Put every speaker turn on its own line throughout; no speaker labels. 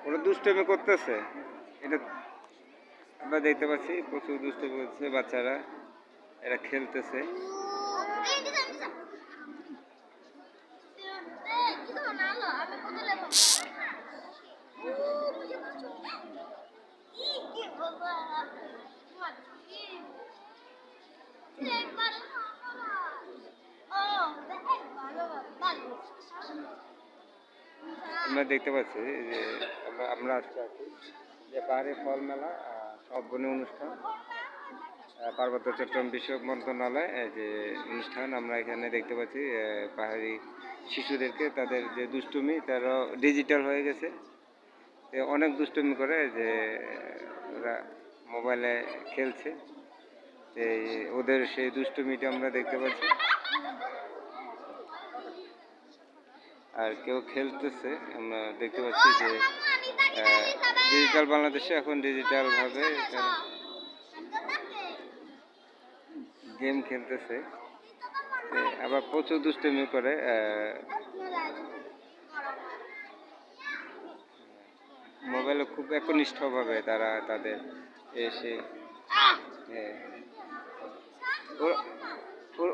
ওরা দুষ্টুমি করতেছে, এটা আমরা দেখতে পাচ্ছি। প্রচুর দুষ্টুমি করতেছে বাচ্চারা, এরা খেলতেছে। আমরা দেখতে পাচ্ছি যে আমরা আজকে আছি যে পাহাড়ি ফল মেলা সমাপনী অনুষ্ঠান, পার্বত্য চট্টগ্রাম বিষয়ক মন্ত্রণালয় যে অনুষ্ঠান। আমরা এখানে দেখতে পাচ্ছি পাহাড়ি শিশুদেরকে, তাদের যে দুষ্টুমি, তারা ডিজিটাল হয়ে গেছে, অনেক দুষ্টুমি করে, যে ওরা মোবাইলে খেলছে। ওদের সেই দুষ্টুমিটা আমরা দেখতে পাচ্ছি। আর কেউ খেলতেছে, আমরা দেখতে পাচ্ছি যে ডিজিটাল বাংলাদেশে এখন ডিজিটালভাবে গেম খেলতেছে, আবার প্রচুর দুষ্টুমি করে। মোবাইলে খুব একনিষ্ঠভাবে তারা তাদের এসে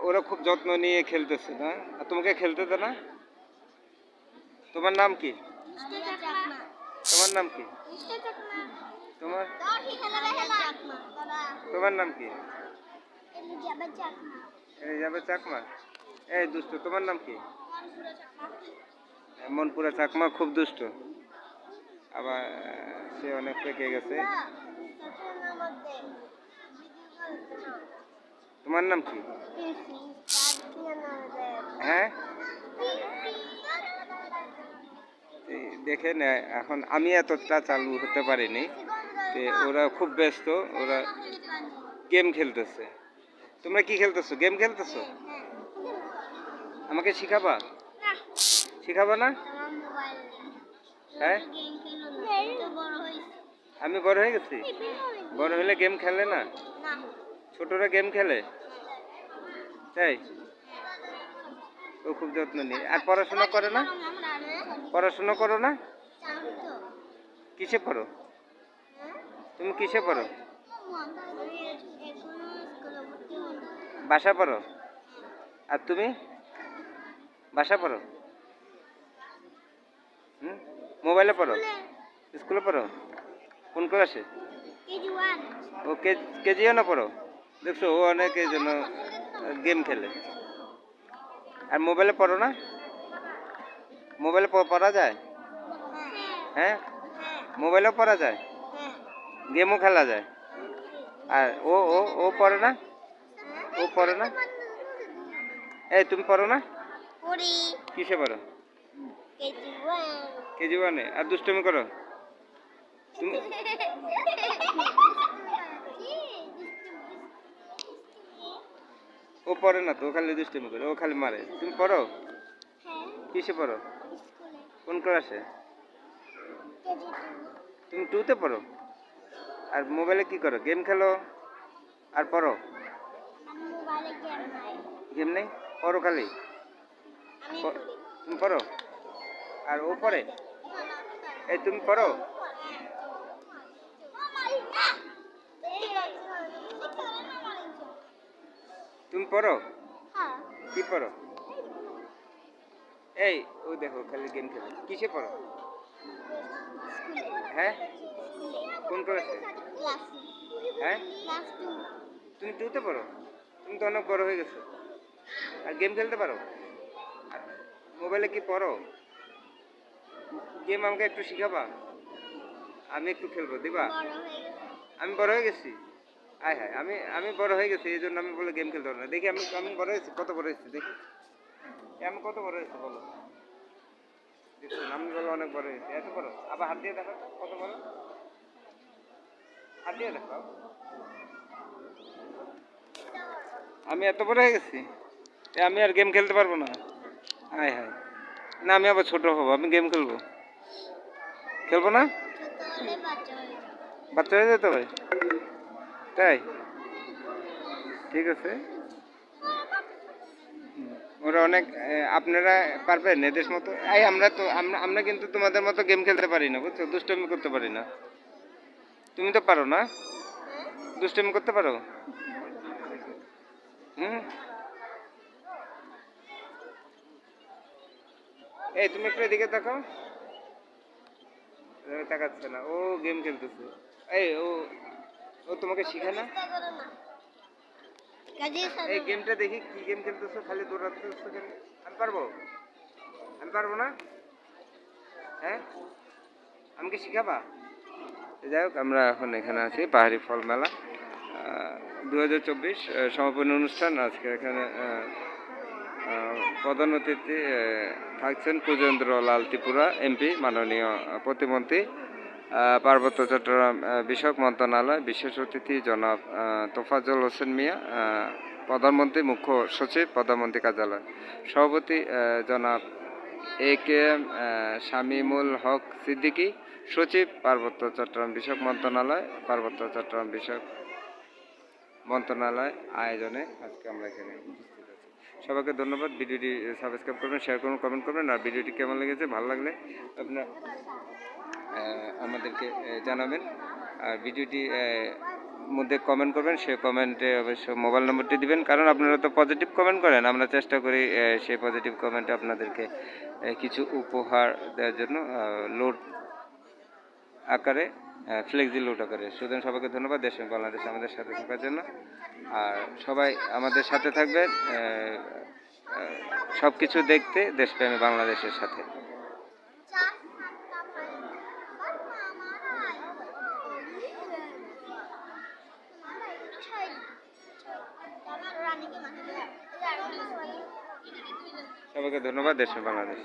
ওরা খুব যত্ন নিয়ে খেলতেছে না। আর তোমাকে খেলতে দে না? তোমার নাম কি? তোমার নাম কি? তোমার তোমার নাম কি? এলিজাবেথ চাকমা। এই দুষ্ট, তোমার নাম কি? মনপুরা চাকমা খুব দুষ্ট, আবার সে অনেক পেকে গেছে। তোমার নাম কি? হ্যাঁ, দেখেন এখন আমি এতটা চালু হতে পারিনি, ওরা খুব ব্যস্ত, ওরা গেম খেলতেছে। তোমরা কি খেলতেছো? গেম খেলতেছো? আমাকে শিখাবা? শিখাবা না? হ্যাঁ, আমি বড় হয়ে গেছি। বড় হলে গেম খেলে না? ছোটরা গেম খেলে, তাই? ও খুব যত্ন নিয়ে। আর পড়াশোনা করে না? পড়াশোনা করো না? কিসে পড়ো? তুমি কিসে পড়ো? বাসা পড়ো? আর তুমি বাসা পড়ো? মোবাইলে পড়ো? স্কুলে পড়ো? কোন ক্লাসে? ও কেজি না পড়ো? দেখছো, ও অনেক এই জন্য গেম খেলে। আর মোবাইলে পড়ো না? মোবাইলে পড়া যায়? হ্যাঁ, মোবাইলেও পড়া যায়, গেমও খেলা যায়। আর ও ও ও পড়ে না? ও পড়ে না? এই তুমি পড়ো না? কিসে পড়ো? কেজি ওয়ানে। আর দুষ্টুমি করো তুমি? ও পড়ে না তো, ও খালি দুষ্টুমি করে, ও খালি মারে। তুমি পড়ো? কিসে পড়ো? কোন ক্লাসে? তুমি 2তে পড়ো? আর মোবাইলে কি করো? গেম খেলো আর পড়ো? গেম নেই, পড়ো খালি। তুমি পড়ো? আর ও পড়ে? এই তুমি পড়ো? তুমি পড়ো? কি পড়ো? এই ও দেখো খালি গেম খেলে। কিসে পড়ো? হ্যাঁ, কোন ক্লাসে? হ্যাঁ, তুমি 2তে পড়ো? তুমি তো অনেক বড় হয়ে গেছো। আর গেম খেলতে পারো? মোবাইলে কি পড়ো? গেম আমাকে একটু শিখাবা? আমি একটু খেলবো, দিবা? আমি বড় হয়ে গেছি। হ্যাঁ হ্যাঁ, আমি বড় হয়ে গেছি, এই জন্য আমি বলে গেম খেলতে পারবো না। দেখি আমি আমি বড় হয়েছি, কত বড় হয়েছি দেখি। আমি কত বড় হয়েছি বলো? দেখুন, আমি বলো অনেক বড় হয়েছি। এত বড়? আবার হাত দিয়ে দেখো কত বড়। হাত দিয়ে দেখো। আমি এত বড় হয়ে গেছি, আমি আর গেম খেলতে পারবো না। হায় হায়, না আমি আবার ছোট হবো, আমি গেম খেলবো? খেলবো না? বাচ্চা হয়ে যেতে হবে, তাই? ঠিক আছে। ওরা অনেক আপনারা পারবেন এদের মতো? এই আমরা তো আমরা কিন্তু তোমাদের মতো গেম খেলতে পারি না, বুঝছো? দুষ্টুমি করতে পারি না। তুমি তো পারো না? দুষ্টুমি করতে পারো? হুম। এই তুমি একটু এদিকে তাকাও। তাকাচ্ছে না, ও গেম খেলতেছে। এই ও, ও তোমাকে শিখায় না? এই গেমটা দেখি কি গেম খেলতেছো, খালি দৌড়াচ্ছো কেন? আমি পারবো? আমি পারবো না? হ্যাঁ, আমাকে শিখাবা? যাই হোক, আমরা এখন এখানে আছি পাহাড়ি ফল মেলা 2024 সমাপনী অনুষ্ঠান। আজকে এখানে প্রধান অতিথি থাকছেন পূজেন্দ্র লাল ত্রিপুরা এমপি, মাননীয় প্রতিমন্ত্রী, পার্বত্য চট্টগ্রাম বিষয়ক মন্ত্রণালয়, বিশেষ অতিথি জনাব তোফাজ্জল হোসেন মিয়া, প্রধানমন্ত্রী মুখ্য সচিব প্রধানমন্ত্রী কার্যালয়, সভাপতি জনাব AKM শামীমুল হক সিদ্দিকী, সচিব পার্বত্য চট্টগ্রাম বিষয়ক মন্ত্রণালয়, পার্বত্য চট্টগ্রাম বিষয়ক মন্ত্রণালয় আয়োজনে আজকে আমরা এখানে উপস্থিত আছি। সবাইকে ধন্যবাদ। ভিডিওটি সাবস্ক্রাইব করবেন, শেয়ার করুন, কমেন্ট করবেন। আর ভিডিওটি কেমন লেগেছে, ভালো লাগলে আপনার আমাদেরকে জানাবেন। আর ভিডিওটি মধ্যে কমেন্ট করবেন, সে কমেন্টে অবশ্য মোবাইল নম্বরটি দিবেন, কারণ আপনারা তো পজিটিভ কমেন্ট করেন। আমরা চেষ্টা করি সেই পজিটিভ কমেন্টে আপনাদেরকে কিছু উপহার দেওয়ার জন্য, লোড আকারে, ফ্লেক্সি লোড আকারে। সুতরাং সবাইকে ধন্যবাদ দেশ এবং বাংলাদেশ আমাদের সাথে থাকার জন্য। আর সবাই আমাদের সাথে থাকবেন সব কিছু দেখতে দেশপ্রেমী বাংলাদেশের সাথে। সবাইকে ধন্যবাদ দেশ এবং বাংলাদেশ।